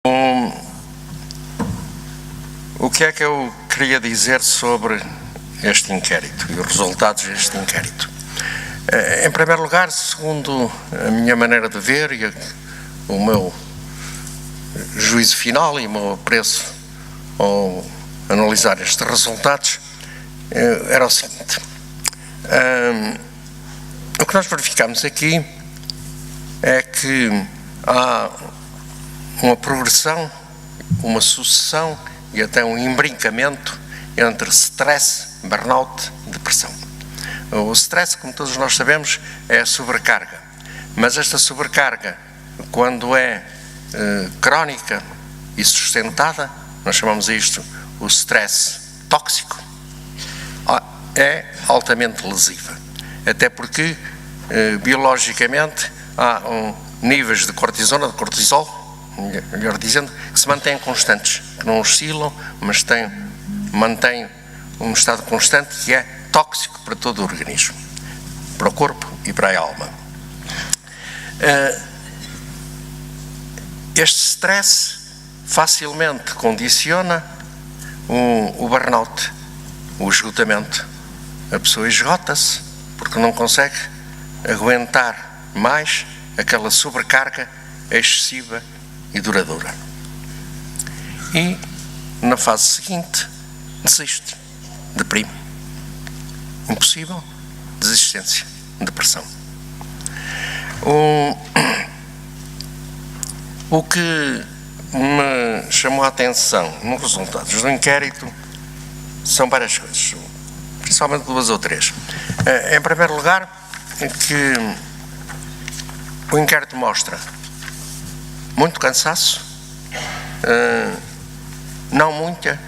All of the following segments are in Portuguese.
O que é que eu queria dizer sobre este inquérito e os resultados deste inquérito? Em primeiro lugar, segundo a minha maneira de ver e o meu juízo final e o meu apreço ao analisar estes resultados, era o seguinte. O que nós verificamos aqui é que há uma progressão, uma sucessão e até um imbrincamento entre stress, burnout e depressão. O stress, como todos nós sabemos, é a sobrecarga, mas esta sobrecarga, quando é crónica e sustentada, nós chamamos isto o stress tóxico, é altamente lesiva, até porque biologicamente há níveis de cortisona, de cortisol, melhor dizendo, que se mantêm constantes, que não oscilam, mas mantêm um estado constante que é tóxico para todo o organismo, para o corpo e para a alma. Este stress facilmente condiciona o burnout, o esgotamento. A pessoa esgota-se porque não consegue aguentar mais aquela sobrecarga excessiva e duradoura. E, na fase seguinte, desiste, deprime. Impossível, desistência, depressão. O que me chamou a atenção nos resultados do inquérito são várias coisas, principalmente duas ou três. Em primeiro lugar, que o inquérito mostra muito cansaço, não muita,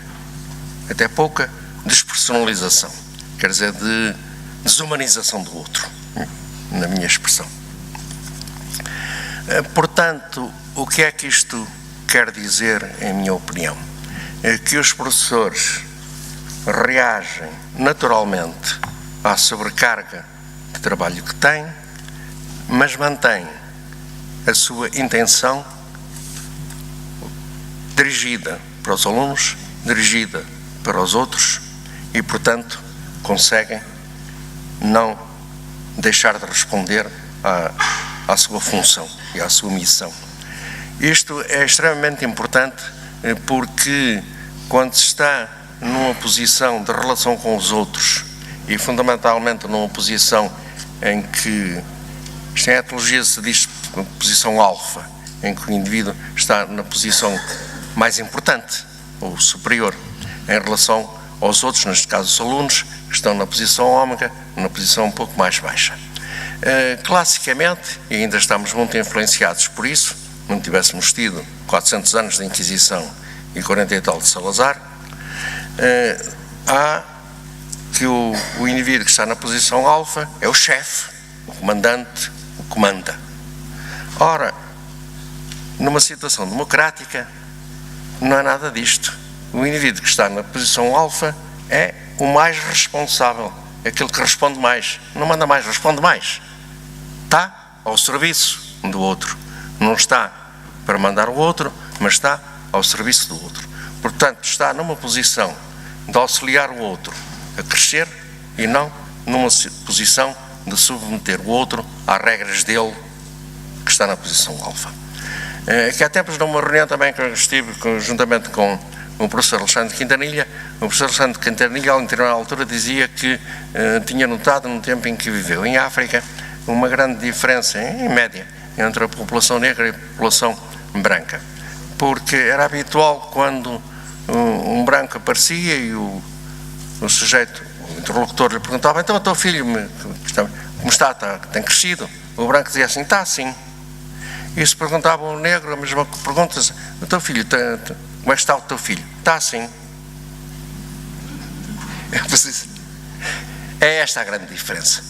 até pouca, despersonalização, quer dizer, de desumanização do outro, na minha expressão. Portanto, o que é que isto quer dizer, em minha opinião? É que os professores reagem naturalmente à sobrecarga de trabalho que têm, mas mantêm a sua intenção dirigida para os alunos, dirigida para os outros e, portanto, conseguem não deixar de responder à sua função e à sua missão. Isto é extremamente importante porque quando se está numa posição de relação com os outros e fundamentalmente numa posição em que, isto em etologia se diz posição alfa, em que o indivíduo está na posição mais importante ou superior em relação aos outros, neste caso os alunos, que estão na posição ômega, na posição um pouco mais baixa. Classicamente, e ainda estamos muito influenciados por isso, não tivéssemos tido 400 anos de Inquisição e 40 e tal de Salazar, há que o indivíduo que está na posição alfa é o chefe, o comandante, o comanda. Ora, numa situação democrática, não é nada disto. O indivíduo que está na posição alfa é o mais responsável, é aquele que responde mais, não manda mais, responde mais. Está ao serviço do outro, não está para mandar o outro, mas está ao serviço do outro. Portanto, está numa posição de auxiliar o outro a crescer e não numa posição de submeter o outro às regras dele que está na posição alfa. Que há tempos, numa reunião também que eu estive juntamente com o professor Alexandre Quintanilha, o professor Alexandre Quintanilha, em determinada altura, dizia que tinha notado, no tempo em que viveu em África, uma grande diferença, em média, entre a população negra e a população branca. Porque era habitual, quando um branco aparecia e o sujeito, o interlocutor, lhe perguntava: então o teu filho como está, tem crescido? O branco dizia assim: está assim. E se perguntava ao negro a mesma pergunta: o teu filho, como é que está o teu filho? Está assim. É esta a grande diferença.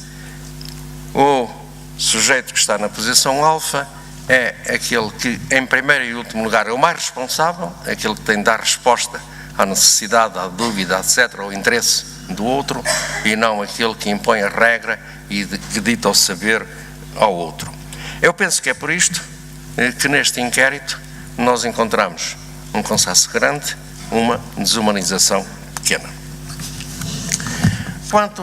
O sujeito que está na posição alfa é aquele que, em primeiro e último lugar, é o mais responsável, é aquele que tem de dar resposta à necessidade, à dúvida, etc., ao interesse do outro, e não aquele que impõe a regra e que dita o saber ao outro. Eu penso que é por isto que neste inquérito nós encontramos um cansaço grande, uma desumanização pequena. Quanto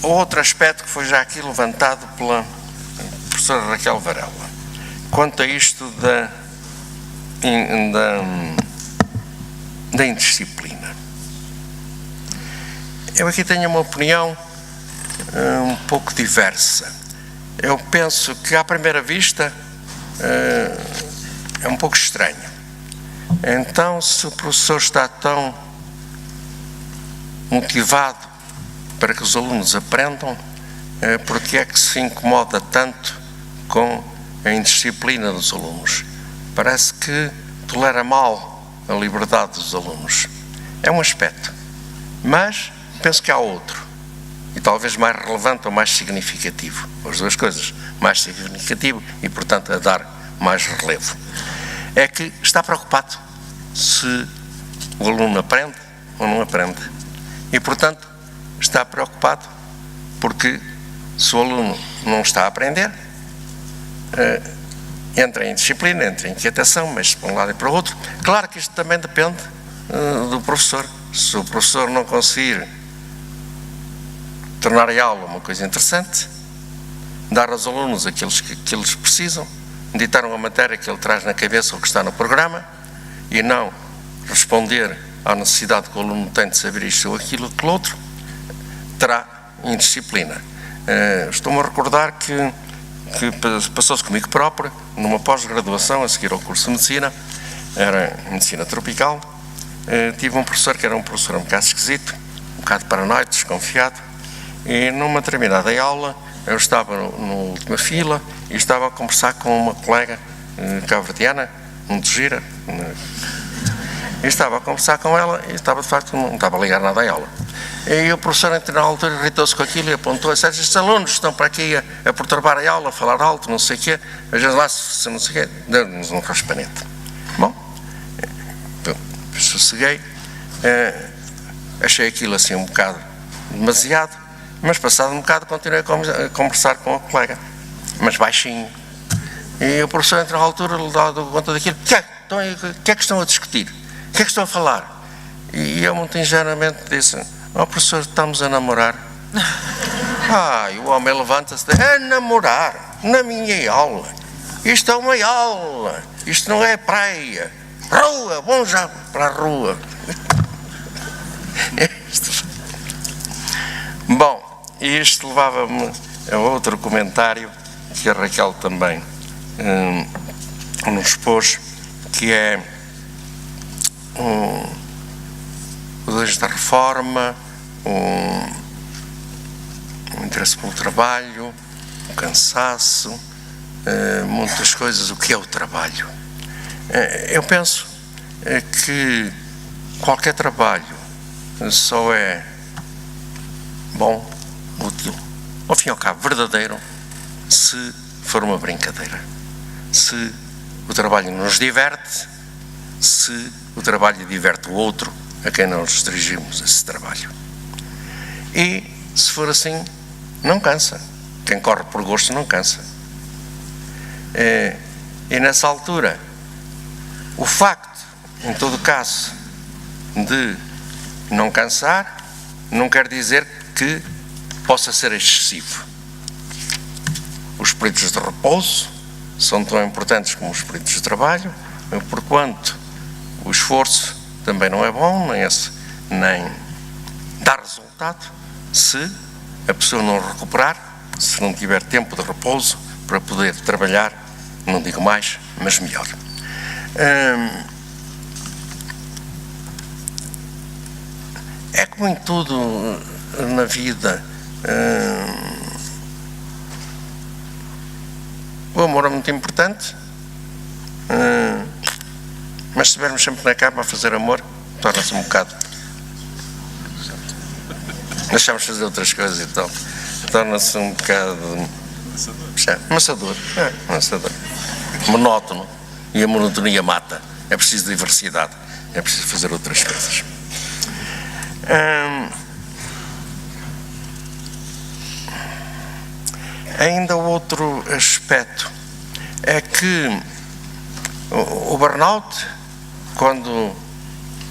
ao outro aspecto que foi já aqui levantado pela professora Raquel Varela, quanto a isto da indisciplina. Eu aqui tenho uma opinião um pouco diversa. Eu penso que, à primeira vista, é um pouco estranho. Então, se o professor está tão motivado para que os alunos aprendam, porque é que se incomoda tanto com a indisciplina dos alunos? Parece que tolera mal a liberdade dos alunos. É um aspecto. Mas penso que há outro, e talvez mais relevante ou mais significativo. As duas coisas, mais significativo e, portanto, a dar mais relevo. É que está preocupado se o aluno aprende ou não aprende. E, portanto, está preocupado porque se o aluno não está a aprender, entra em disciplina, entra em inquietação, mas para um lado e para o outro. Claro que isto também depende do professor. Se o professor não conseguir tornar a aula uma coisa interessante, dar aos alunos aquilo que eles precisam, ditar uma matéria que ele traz na cabeça ou que está no programa, e não responder à necessidade que o aluno tem de saber isto ou aquilo ou aquilo outro, terá indisciplina. Estou-me a recordar que passou-se comigo próprio, numa pós-graduação, a seguir ao curso de Medicina, era Medicina Tropical. Tive um professor que era um professor um bocado esquisito, um bocado paranoico, desconfiado, e numa determinada aula, eu estava na última fila e estava a conversar com uma colega cabo-verdiana, muito gira, e estava a conversar com ela e estava, de facto, não estava a ligar nada à aula. E o professor, na altura, irritou-se com aquilo e apontou: estes alunos estão para aqui a perturbar a aula, a falar alto, não sei o quê, vejam lá se não sei o quê, deu-nos um raspanete. Bom, sosseguei, achei aquilo assim um bocado demasiado, mas passado um bocado continuei a conversar com a colega, mas baixinho. E o professor, entre a altura, lhe dá conta daquilo: o que é que estão a discutir? O que é que estão a falar? E eu, muito ingenuamente, disse: professor, estamos a namorar. E o homem levanta-se: a namorar? Na minha aula? Isto é uma aula, isto não é praia. Rua, vamos já para a rua. Bom, isto levava-me a outro comentário que a Raquel também nos pôs, que é o desejo da reforma, o interesse pelo trabalho, o cansaço, muitas coisas. O que é o trabalho? Eu penso que qualquer trabalho só é bom, útil, ao fim e ao cabo verdadeiro, se for uma brincadeira, se o trabalho nos diverte, se o trabalho diverte o outro a quem nós dirigimos esse trabalho. E se for assim, não cansa. Quem corre por gosto não cansa. E nessa altura, o facto, em todo caso, de não cansar, não quer dizer que possa ser excessivo. Os períodos de repouso são tão importantes como os períodos de trabalho, porquanto o esforço também não é bom, nem dá resultado, se a pessoa não recuperar, se não tiver tempo de repouso para poder trabalhar, não digo mais, mas melhor. É como em tudo na vida, o amor é muito importante, mas se estivermos sempre na cama a fazer amor, torna-se um bocado. Deixamos fazer outras coisas, então torna-se um bocado maçador, monótono, e a monotonia mata. É preciso diversidade, é preciso fazer outras coisas. Ainda outro aspecto é que O burnout, quando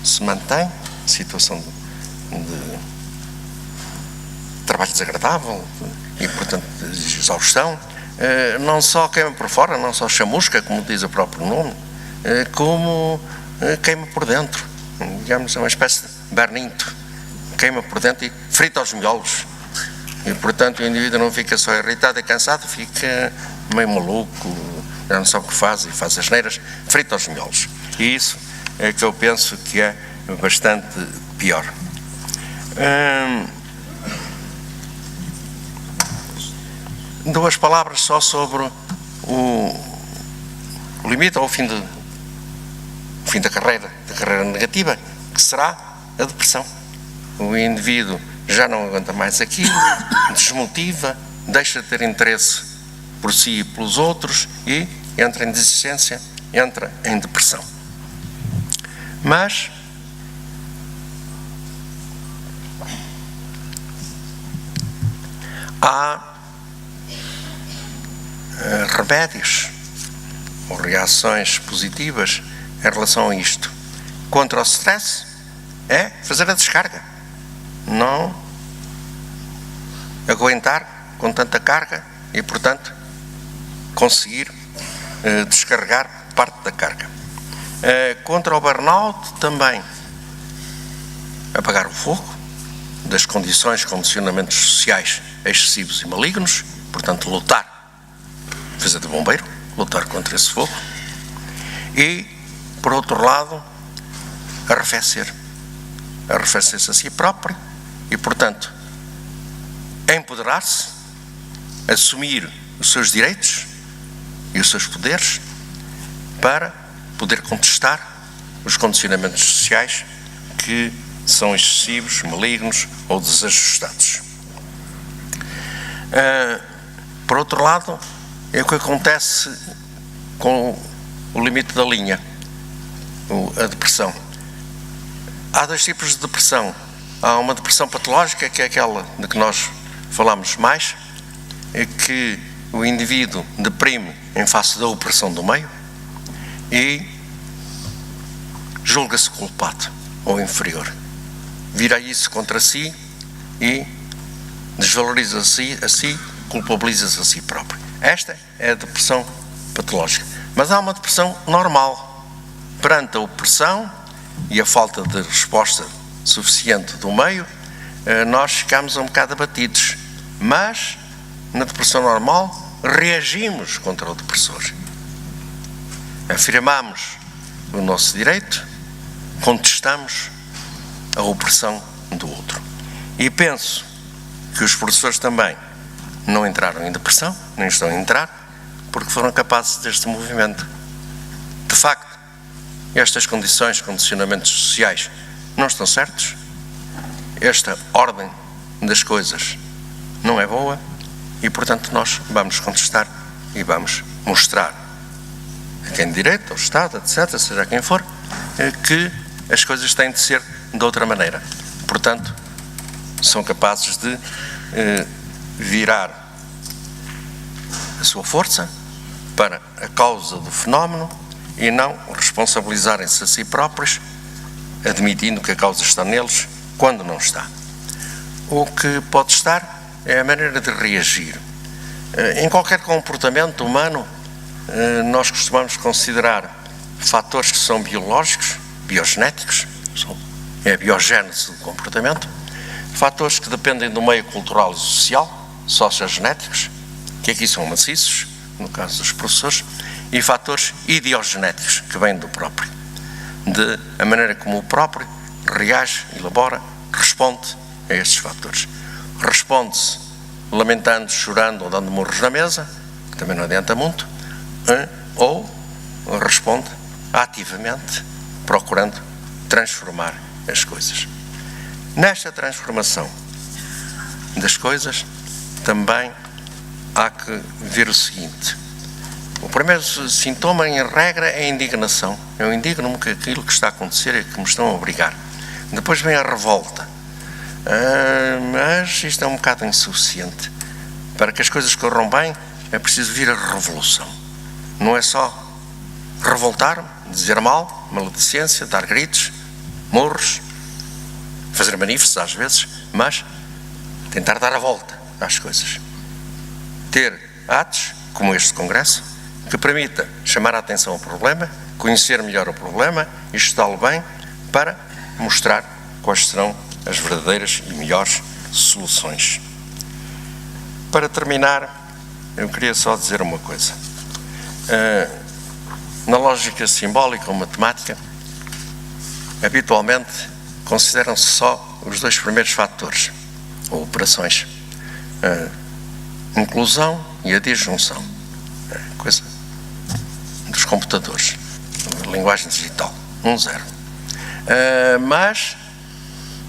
se mantém situação de trabalho desagradável e, portanto, de exaustão, não só queima por fora, não só chamusca, como diz o próprio nome, como queima por dentro. Digamos, é uma espécie de berninto. Queima por dentro e frita aos miolos. E, portanto, o indivíduo não fica só irritado e cansado, fica meio maluco, já não sabe o que faz e faz asneiras, frita aos miolos. E isso é que eu penso que é bastante pior. Duas palavras só sobre o limite ao fim da carreira negativa, que será a depressão. O indivíduo já não aguenta mais aquilo, desmotiva, deixa de ter interesse por si e pelos outros e entra em desistência, entra em depressão. Mas há remédios ou reações positivas em relação a isto. Contra o stress é fazer a descarga. Não aguentar com tanta carga e, portanto, conseguir descarregar parte da carga. Contra o burnout também apagar o fogo das condições, condicionamentos sociais excessivos e malignos, portanto lutar, fazer de bombeiro, lutar contra esse fogo. E, por outro lado, arrefecer-se a si próprio e, portanto, empoderar-se, assumir os seus direitos e os seus poderes para poder contestar os condicionamentos sociais que são excessivos, malignos ou desajustados. Por outro lado, é o que acontece com o limite da linha, a depressão. Há dois tipos de depressão. Há uma depressão patológica, que é aquela de que nós falamos mais, é que o indivíduo deprime em face da opressão do meio e julga-se culpado ou inferior. Vira isso contra si e desvaloriza-se a si, culpabiliza-se a si próprio. Esta é a depressão patológica. Mas há uma depressão normal. Perante a opressão e a falta de resposta suficiente do meio, nós ficamos um bocado abatidos. Mas, na depressão normal, reagimos contra o depressor. Afirmamos o nosso direito, contestamos a opressão do outro. E penso que os professores também não entraram em depressão, nem estão a entrar, porque foram capazes deste movimento. De facto, estas condições, condicionamentos sociais não estão certos. Esta ordem das coisas não é boa e, portanto, nós vamos contestar e vamos mostrar a quem de direito, ao Estado, etc., seja quem for, que as coisas têm de ser de outra maneira. Portanto, são capazes de virar a sua força para a causa do fenómeno e não responsabilizarem-se a si próprios, admitindo que a causa está neles, quando não está. O que pode estar é a maneira de reagir. Em qualquer comportamento humano, nós costumamos considerar fatores que são biológicos, biogenéticos, é a biogénese do comportamento, fatores que dependem do meio cultural e social, sociogenéticos, que aqui são maciços, no caso dos professores, e fatores idiogenéticos, que vêm do próprio, de a maneira como o próprio reage, elabora, responde a estes fatores. Responde-se lamentando, chorando ou dando murros na mesa, que também não adianta muito, ou responde ativamente, procurando transformar as coisas. Nesta transformação das coisas, também há que ver o seguinte. O primeiro sintoma, em regra, é a indignação. Eu indigno-me que aquilo que está a acontecer é que me estão a obrigar. Depois vem a revolta. Mas isto é um bocado insuficiente. Para que as coisas corram bem, é preciso vir a revolução. Não é só revoltar-me, dizer mal, maledicência, dar gritos, murros, fazer manifestos às vezes, mas tentar dar a volta às coisas. Ter atos, como este Congresso, que permita chamar a atenção ao problema, conhecer melhor o problema e estudá-lo bem para mostrar quais serão as verdadeiras e melhores soluções. Para terminar, eu queria só dizer uma coisa. Na lógica simbólica ou matemática, habitualmente consideram-se só os dois primeiros fatores, ou operações, a inclusão e a disjunção, coisa dos computadores, linguagem digital, 1-0. Mas,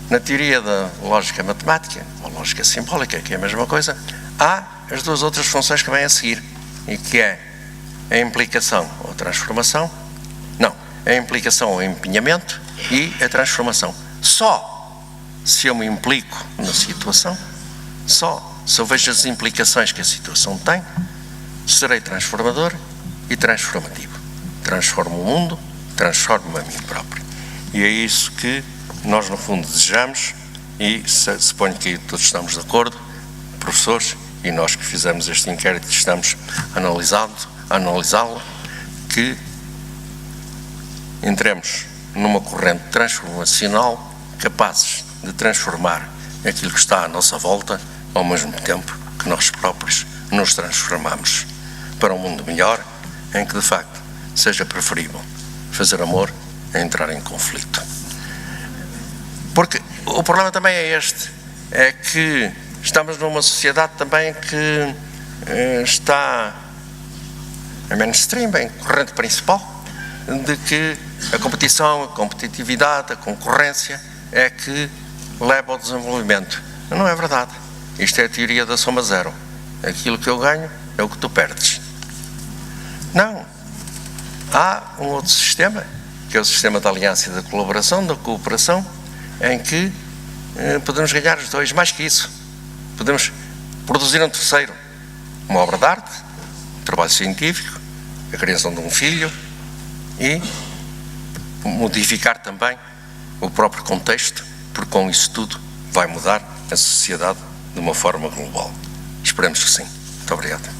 na teoria da lógica matemática, ou lógica simbólica, que é a mesma coisa, há as duas outras funções que vêm a seguir, e que é a implicação ou a transformação, não, a implicação ou empenhamento e a transformação. Só se eu me implico na situação, só se eu vejo as implicações que a situação tem, serei transformador e transformativo. Transformo o mundo, transformo-me a mim próprio. E é isso que nós, no fundo, desejamos e suponho que todos estamos de acordo, professores, e nós que fizemos este inquérito estamos a analisá-lo, que entremos numa corrente transformacional capazes de transformar aquilo que está à nossa volta, ao mesmo tempo que nós próprios nos transformamos para um mundo melhor, em que de facto seja preferível fazer amor a entrar em conflito. Porque o problema também é este, é que estamos numa sociedade também que está em mainstream, em corrente principal, de que a competição, a competitividade, a concorrência é que leva ao desenvolvimento. Não é verdade. Isto é a teoria da soma zero. Aquilo que eu ganho é o que tu perdes. Não. Há um outro sistema, que é o sistema da aliança e da colaboração, da cooperação, em que podemos ganhar os dois, mais que isso. Podemos produzir um terceiro, uma obra de arte, um trabalho científico, a criação de um filho e modificar também o próprio contexto, porque com isso tudo vai mudar a sociedade de uma forma global. Esperemos que sim. Muito obrigado.